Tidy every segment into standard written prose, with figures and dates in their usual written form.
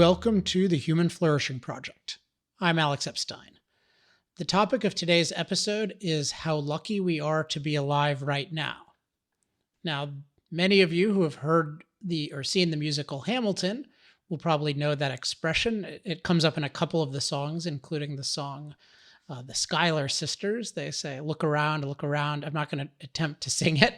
Welcome to the Human Flourishing Project. I'm Alex Epstein. The topic of today's episode is how lucky we are to be alive right now. Now, many of you who have heard or seen the musical Hamilton will probably know that expression. It comes up in a couple of the songs, including the song the Schuyler Sisters. They say, look around, look around. I'm not going to attempt to sing it.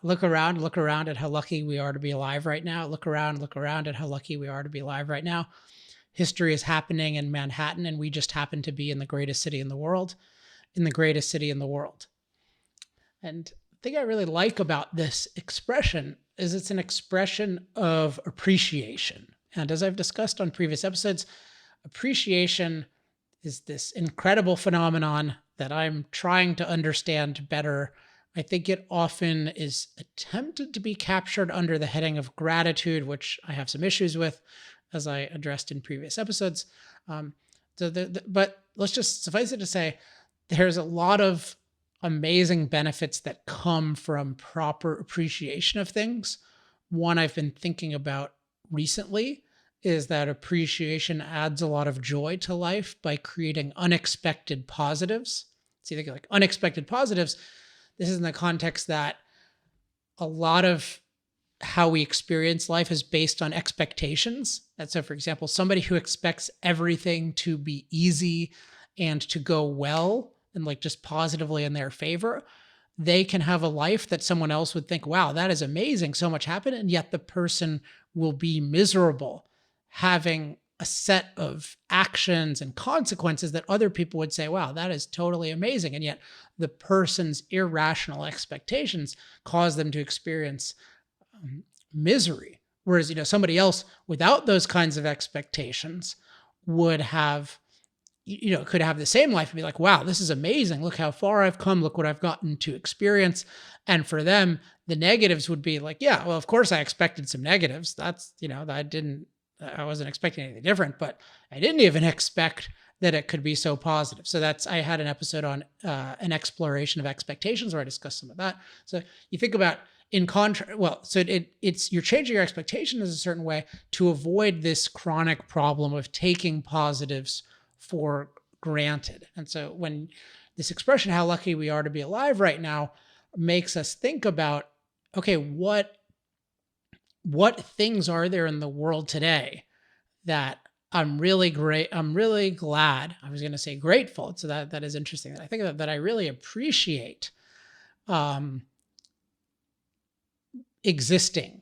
Look around at how lucky we are to be alive right now. Look around at how lucky we are to be alive right now. History is happening in Manhattan, and we just happen to be in the greatest city in the world, And the thing I really like about this expression is it's an expression of appreciation. And as I've discussed on previous episodes, appreciation is this incredible phenomenon that I'm trying to understand better. I think it often is attempted to be captured under the heading of gratitude, which I have some issues with, as I addressed in previous episodes. But let's just suffice it to say, there's a lot of amazing benefits that come from proper appreciation of things. One I've been thinking about recently is that appreciation adds a lot of joy to life by creating unexpected positives. See, they like unexpected positives. This is in the context that a lot of how we experience life is based on expectations. And so, for example, somebody who expects everything to be easy and to go well and like just positively in their favor, they can have a life that someone else would think, wow, that is amazing, so much happened. And yet the person will be miserable having a set of actions and consequences that other people would say, wow, that is totally amazing. And yet the person's irrational expectations cause them to experience misery. Whereas, somebody else without those kinds of expectations would have, could have the same life and be like, wow, this is amazing. Look how far I've come. Look what I've gotten to experience. And for them, the negatives would be like, yeah, well, of course I expected some negatives. That's, I wasn't expecting anything different, but I didn't even expect that it could be so positive. So I had an episode on an exploration of expectations where I discussed some of that. So you think about you're changing your expectations a certain way to avoid this chronic problem of taking positives for granted. And so when this expression, how lucky we are to be alive right now, makes us think about, okay, what things are there in the world today that I'm really glad, I was going to say grateful. So that is interesting. I think that I really appreciate existing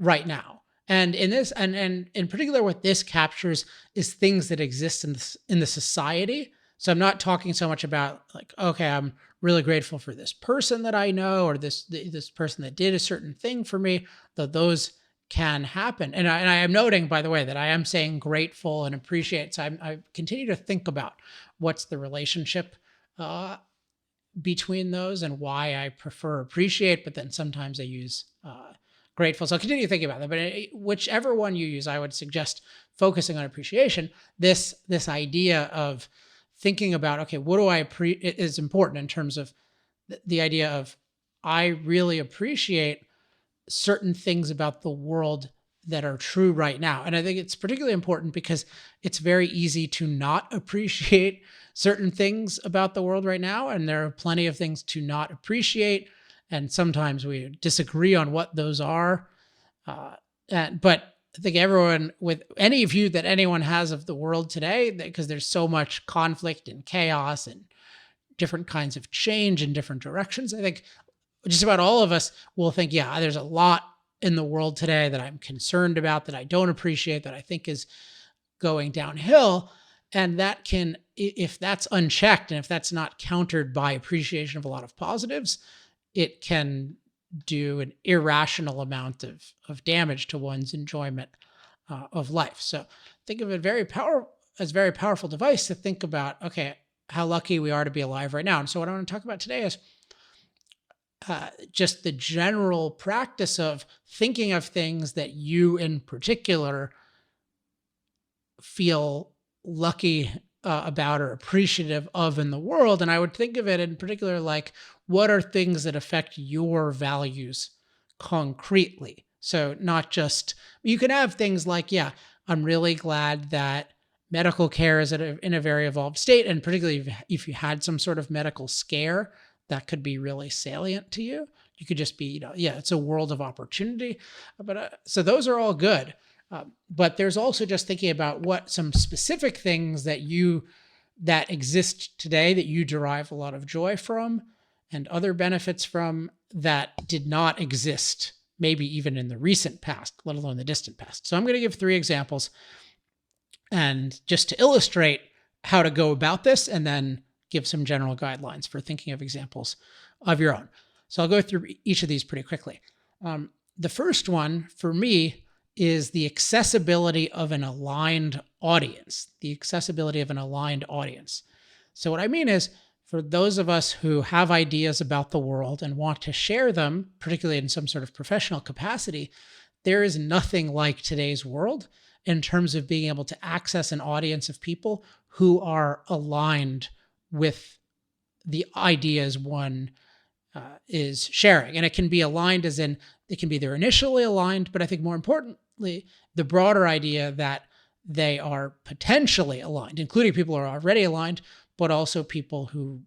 right now. And in this, and in particular, what this captures is things that exist in the society. So I'm not talking so much about like, okay, I'm really grateful for this person that I know, or this person that did a certain thing for me, though those can happen. And I am noting, by the way, that I am saying grateful and appreciate. So I continue to think about what's the relationship between those and why I prefer appreciate, but then sometimes I use grateful. So I'll continue thinking about that. But whichever one you use, I would suggest focusing on appreciation. This idea of thinking about, okay, what do I appreciate is important in terms of the idea of I really appreciate certain things about the world that are true right now. And I think it's particularly important because it's very easy to not appreciate certain things about the world right now. And there are plenty of things to not appreciate. And sometimes we disagree on what those are. But I think everyone, with any view that anyone has of the world today, because there's so much conflict and chaos and different kinds of change in different directions, I think just about all of us will think, yeah, there's a lot in the world today that I'm concerned about, that I don't appreciate, that I think is going downhill. And that can, if that's unchecked and if that's not countered by appreciation of a lot of positives, it can do an irrational amount of damage to one's enjoyment of life. So think of it as a very powerful device to think about, okay, how lucky we are to be alive right now. And so what I want to talk about today is just the general practice of thinking of things that you in particular feel lucky about or appreciative of in the world. And I would think of it in particular like, what are things that affect your values concretely? So not just, you can have things like, yeah, I'm really glad that medical care is in a very evolved state. And particularly if you had some sort of medical scare that could be really salient to you, you could just be, yeah, it's a world of opportunity. But so those are all good. But there's also just thinking about what some specific things that exist today that you derive a lot of joy from and other benefits from that did not exist, maybe even in the recent past, let alone the distant past. So I'm going to give 3 examples and just to illustrate how to go about this, and then give some general guidelines for thinking of examples of your own. So I'll go through each of these pretty quickly. The first one for me is the accessibility of an aligned audience. The accessibility of an aligned audience. So what I mean is, for those of us who have ideas about the world and want to share them, particularly in some sort of professional capacity, there is nothing like today's world in terms of being able to access an audience of people who are aligned with the ideas one is sharing. And it can be aligned as in, it can be they're initially aligned, but I think more importantly, the broader idea that they are potentially aligned, including people who are already aligned, but also people who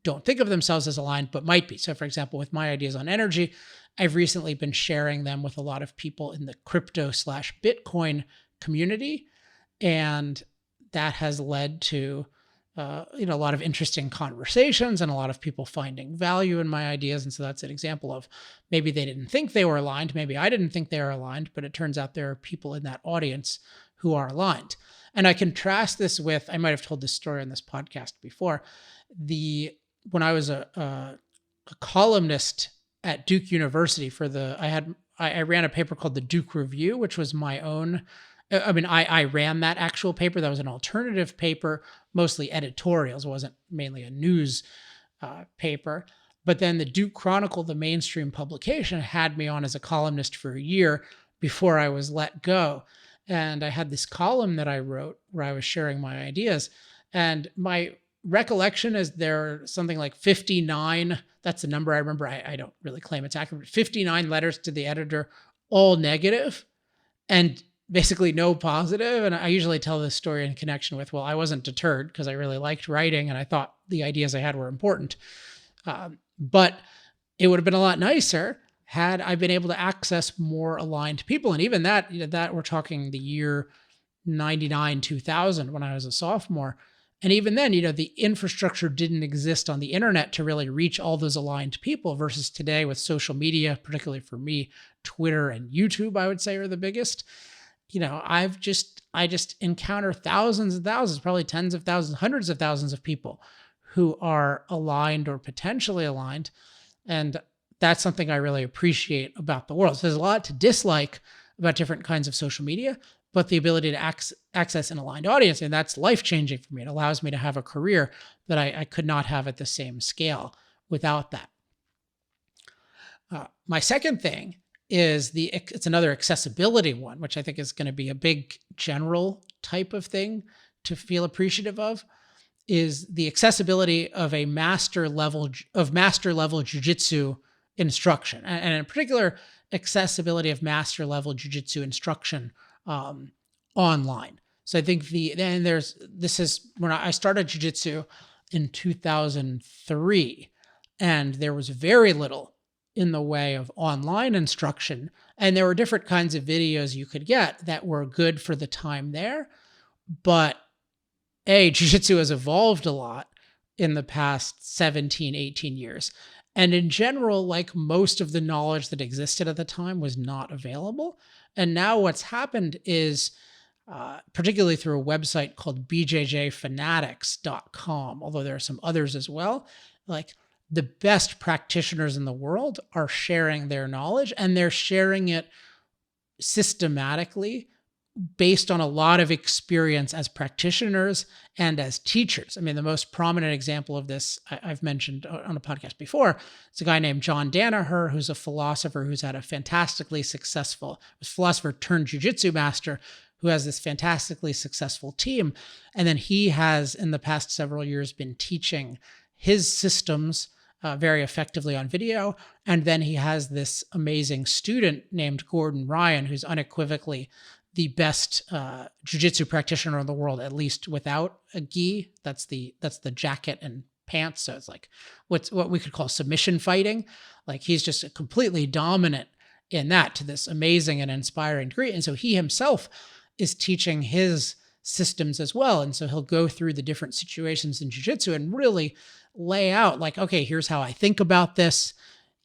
don't think of themselves as aligned, but might be. So for example, with my ideas on energy, I've recently been sharing them with a lot of people in the crypto/Bitcoin community. And that has led to a lot of interesting conversations and a lot of people finding value in my ideas. And so that's an example of maybe they didn't think they were aligned. Maybe I didn't think they were aligned, but it turns out there are people in that audience who are aligned. And I contrast this with, I might have told this story on this podcast before, when I was a columnist at Duke University I ran a paper called the Duke Review, which was my own. I ran that actual paper. That was an alternative paper, mostly editorials. It wasn't mainly a news paper. But then the Duke Chronicle, the mainstream publication, had me on as a columnist for a year before I was let go. And I had this column that I wrote where I was sharing my ideas. And my recollection is there are something like 59, that's the number I remember. I don't really claim it's accurate, 59 letters to the editor, all negative, and basically no positive. And I usually tell this story in connection with, well, I wasn't deterred because I really liked writing and I thought the ideas I had were important. But it would have been a lot nicer had I been able to access more aligned people. And even that we're talking the year 99, 2000, when I was a sophomore. And even then, the infrastructure didn't exist on the internet to really reach all those aligned people versus today with social media, particularly for me, Twitter and YouTube, I would say, are the biggest. I just encounter thousands and thousands, probably tens of thousands, hundreds of thousands of people who are aligned or potentially aligned. And that's something I really appreciate about the world. So there's a lot to dislike about different kinds of social media, but the ability to access an aligned audience, and that's life-changing for me. It allows me to have a career that I could not have at the same scale without that. My second thing is it's another accessibility one, which I think is going to be a big general type of thing to feel appreciative of, is the accessibility of master level jiu-jitsu instruction, and in particular, accessibility of master level jiu-jitsu instruction online. So I think this is when I started jiu-jitsu in 2003, and there was very little in the way of online instruction. And there were different kinds of videos you could get that were good for the time there. But jiu-jitsu has evolved a lot in the past 17, 18 years. And in general, like most of the knowledge that existed at the time was not available. And now what's happened is, particularly through a website called bjjfanatics.com, although there are some others as well, like the best practitioners in the world are sharing their knowledge, and they're sharing it systematically based on a lot of experience as practitioners and as teachers. I mean, the most prominent example of this I've mentioned on a podcast before. It's a guy named John Danaher, who's a philosopher who's had a fantastically successful philosopher turned jiu-jitsu master, who has this fantastically successful team. And then he has, in the past several years, been teaching his systems very effectively on video. And then he has this amazing student named Gordon Ryan, who's unequivocally the best jiu-jitsu practitioner in the world, at least without a gi. That's the jacket and pants. So it's like what we could call submission fighting. Like he's just completely dominant in that to this amazing and inspiring degree. And so he himself is teaching his systems as well. And so he'll go through the different situations in jiu-jitsu and really lay out like, okay, here's how I think about this.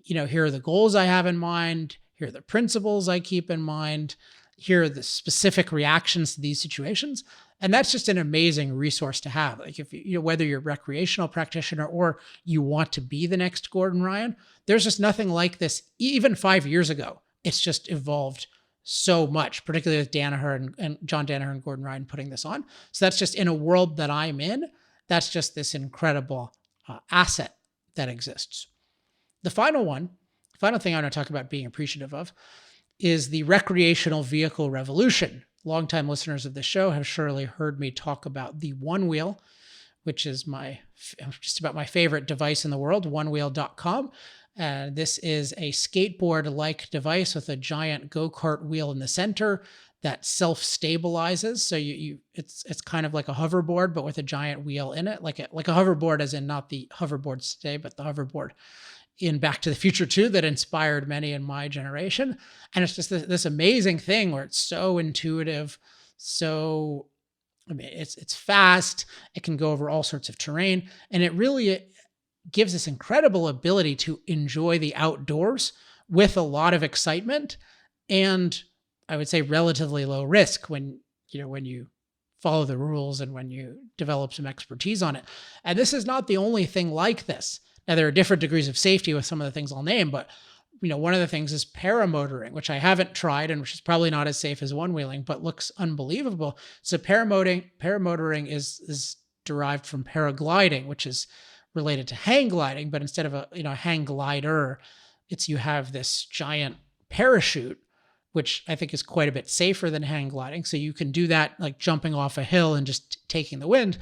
Here are the goals I have in mind. Here are the principles I keep in mind. Here are the specific reactions to these situations. And that's just an amazing resource to have. Like if whether you're a recreational practitioner or you want to be the next Gordon Ryan, there's just nothing like this. Even 5 years ago, it's just evolved so much, particularly with Danaher and John Danaher and Gordon Ryan putting this on. So that's just in a world that I'm in. That's just this incredible asset that exists. The final thing I want to talk about being appreciative of is the recreational vehicle revolution. Longtime listeners of the show have surely heard me talk about the One Wheel, which is just about my favorite device in the world, onewheel.com. This is a skateboard-like device with a giant go-kart wheel in the center that self-stabilizes. So it's kind of like a hoverboard, but with a giant wheel in it, like a hoverboard, as in not the hoverboards today, but the hoverboard in Back to the Future 2 that inspired many in my generation. And it's just this amazing thing where it's so intuitive. So, it's fast. It can go over all sorts of terrain. And it really gives this incredible ability to enjoy the outdoors with a lot of excitement. And I would say relatively low risk when you follow the rules and when you develop some expertise on it. And this is not the only thing like this. Now, there are different degrees of safety with some of the things I'll name, but one of the things is paramotoring, which I haven't tried and which is probably not as safe as one-wheeling, but looks unbelievable. So paramotoring is derived from paragliding, which is related to hang gliding, but instead of a hang glider, you have this giant parachute, which I think is quite a bit safer than hang gliding. So you can do that like jumping off a hill and just taking the wind.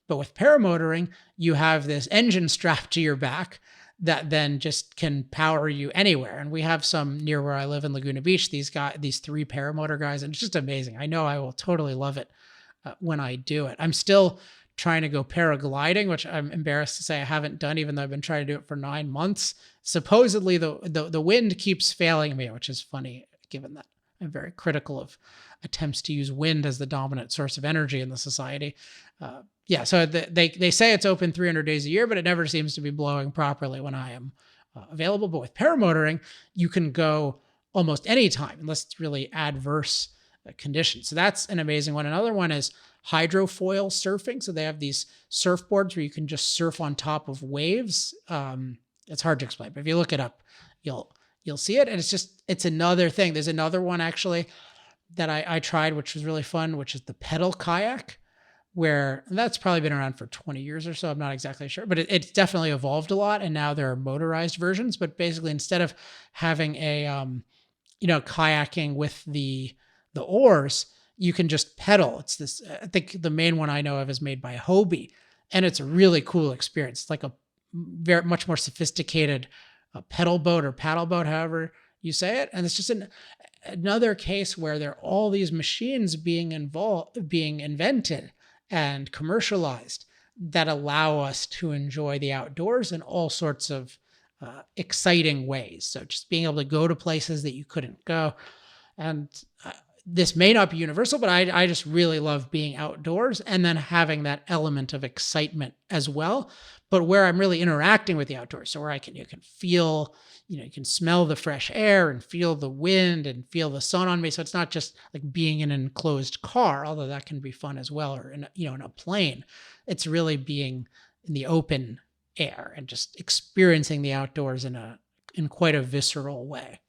But with paramotoring, you have this engine strapped to your back that then just can power you anywhere. And we have some near where I live in Laguna Beach, these 3 paramotor guys, and it's just amazing. I know I will totally love it when I do it. I'm still trying to go paragliding, which I'm embarrassed to say I haven't done, even though I've been trying to do it for 9 months. Supposedly the wind keeps failing me, which is funny, given that I'm very critical of attempts to use wind as the dominant source of energy in the society. So they say it's open 300 days a year, but it never seems to be blowing properly when I am available. But with paramotoring, you can go almost any time unless it's really adverse conditions. So that's an amazing one. Another one is hydrofoil surfing. So they have these surfboards where you can just surf on top of waves. It's hard to explain, but if you look it up, you'll see it. And it's another thing. There's another one actually that I tried, which was really fun, which is the pedal kayak, where that's probably been around for 20 years or so. I'm not exactly sure, but it's definitely evolved a lot. And now there are motorized versions, but basically instead of having a, kayaking with the oars, you can just pedal. It's this, I think the main one I know of is made by Hobie, and it's a really cool experience. It's like a very much more sophisticated pedal boat or paddle boat, however you say it. And it's just another case where there are all these machines being invented and commercialized that allow us to enjoy the outdoors in all sorts of exciting ways. So just being able to go to places that you couldn't go. And this may not be universal, but I just really love being outdoors and then having that element of excitement as well, but where I'm really interacting with the outdoors. So where you can feel, you can smell the fresh air and feel the wind and feel the sun on me. So it's not just like being in an enclosed car, although that can be fun as well, or in a plane. It's really being in the open air and just experiencing the outdoors in quite a visceral way.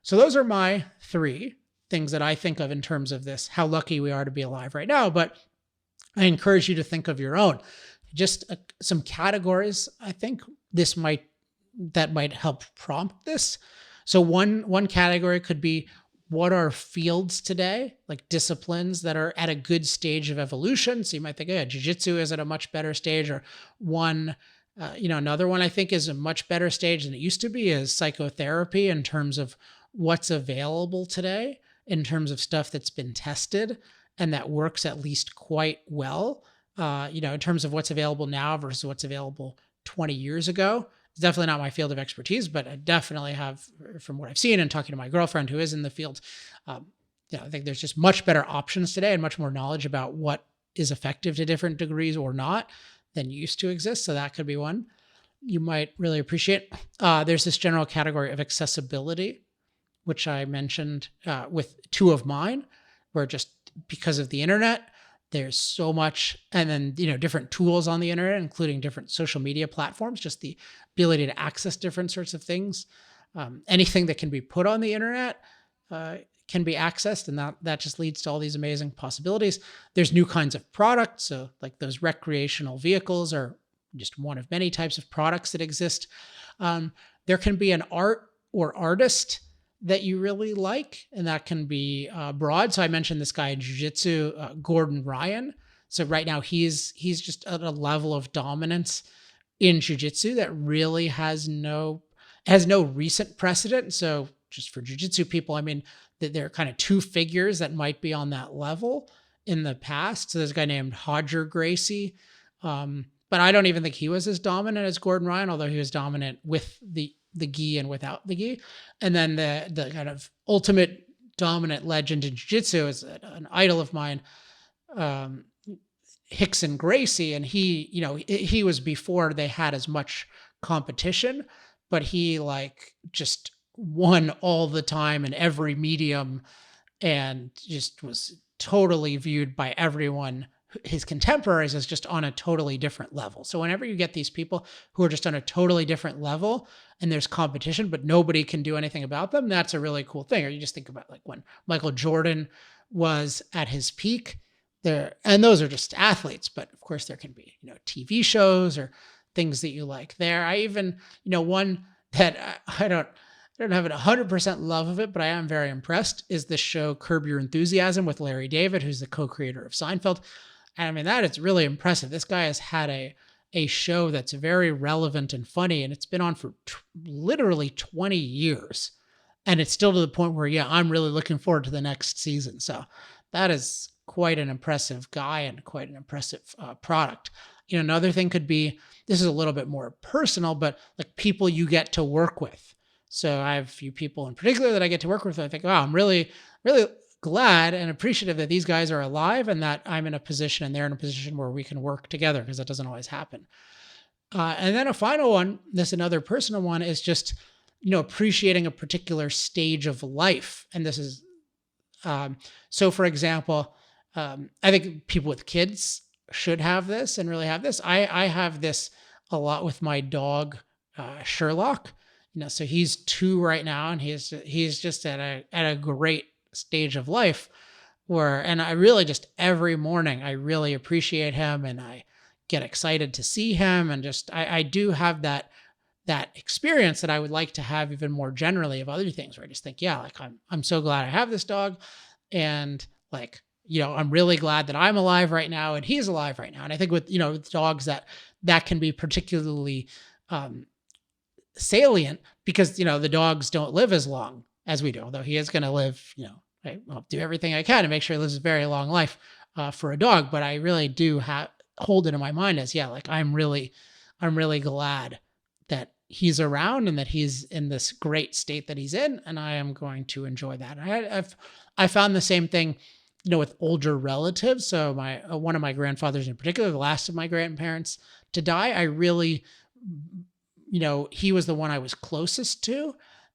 So those are my 3 things that I think of in terms of this, how lucky we are to be alive right now. But I encourage you to think of your own. Just some categories, I think that might help prompt this. So one category could be, what are fields today, like disciplines that are at a good stage of evolution? So you might think, jiu-jitsu is at a much better stage, or another one I think is a much better stage than it used to be is psychotherapy in terms of what's available today in terms of stuff that's been tested and that works at least quite well. In terms of what's available now versus what's available 20 years ago. It's definitely not my field of expertise, but I definitely have, from what I've seen and talking to my girlfriend who is in the field, um, I think there's just much better options today and much more knowledge about what is effective to different degrees or not than used to exist. So that could be one you might really appreciate. There's this general category of accessibility, which I mentioned with two of mine, where just because of the internet, there's so much, and then different tools on the internet, including different social media platforms, just the ability to access different sorts of things. Anything that can be put on the internet can be accessed, and that just leads to all these amazing possibilities. There's new kinds of products, so like those recreational vehicles are just one of many types of products that exist. There can be an art or artist that you really like, and that can be broad. So I mentioned this guy in jiu-jitsu, Gordon Ryan. So right now he's just at a level of dominance in jiu-jitsu that really has no recent precedent. So just for jiu-jitsu people, I mean, that there are kind of two figures that might be on that level in the past. So there's a guy named Hodger Gracie, but I don't even think he was as dominant as Gordon Ryan, although he was dominant with the gi and without the gi. And then the kind of ultimate dominant legend in jiu-jitsu is an idol of mine, Rickson Gracie. And he was before they had as much competition, but he just won all the time in every medium and just was totally viewed by everyone, his contemporaries, as just on a totally different level. So whenever you get these people who are just on a totally different level and there's competition, but nobody can do anything about them, that's a really cool thing. Or you just think about when Michael Jordan was at his peak there, and those are just athletes, but of course there can be, TV shows or things that you like there. I even, one that I don't have an 100% love of it, but I am very impressed, is the show Curb Your Enthusiasm with Larry David, who's the co-creator of Seinfeld. And I mean, that is really impressive. This guy has had a show that's very relevant and funny, and it's been on for literally 20 years. And it's still to the point where, yeah, I'm really looking forward to the next season. So that is quite an impressive guy and quite an impressive product. Another thing could be, this is a little bit more personal, but like people you get to work with. So I have a few people in particular that I get to work with. I think, wow, I'm really, really glad and appreciative that these guys are alive and that I'm in a position and they're in a position where we can work together, because that doesn't always happen. And then a final one, another personal one, is just, appreciating a particular stage of life. And this is, so for example, I think people with kids should have this and really have this. I have this a lot with my dog, Sherlock. So he's 2 right now, and he's just at a great stage of life and I really just every morning I really appreciate him and I get excited to see him, and just I do have that experience that I would like to have even more generally of other things, where I just think, yeah, like I'm so glad I have this dog, and I'm really glad that I'm alive right now and he's alive right now. And I think with with dogs that can be particularly salient, because the dogs don't live as long as we do, although he is going to live, I'll do everything I can to make sure he lives a very long life for a dog. But I really do hold it in my mind as, yeah, like I'm really glad that he's around and that he's in this great state that he's in, and I am going to enjoy that. And I found the same thing, with older relatives. So one of my grandfathers in particular, the last of my grandparents to die, I really, he was the one I was closest to.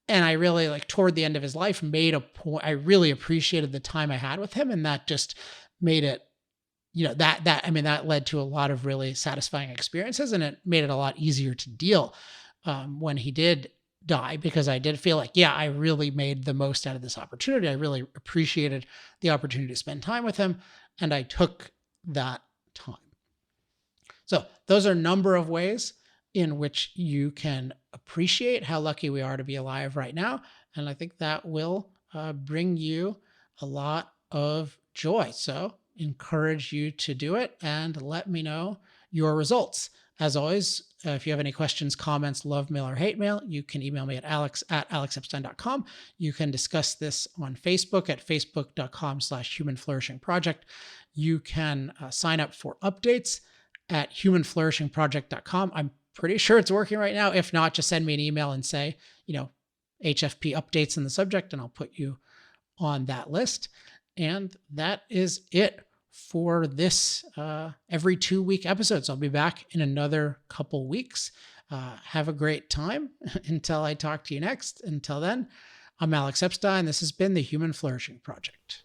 And I really, toward the end of his life, made a point. I really appreciated the time I had with him. And that just made it, that led to a lot of really satisfying experiences. And it made it a lot easier to deal when he did die, because I did feel like, yeah, I really made the most out of this opportunity. I really appreciated the opportunity to spend time with him. And I took that time. So those are a number of ways in which you can appreciate how lucky we are to be alive right now. And I think that will bring you a lot of joy. So encourage you to do it and let me know your results. As always, if you have any questions, comments, love mail, or hate mail, you can email me at alex@alexepstein.com. You can discuss this on Facebook at facebook.com/Human Flourishing Project. You can sign up for updates at humanflourishingproject.com. I'm pretty sure it's working right now. If not, just send me an email and say, HFP updates in the subject, and I'll put you on that list. And that is it for this every 2-week episodes. I'll be back in another couple weeks. Have a great time until I talk to you next. Until then, I'm Alex Epstein. This has been the Human Flourishing Project.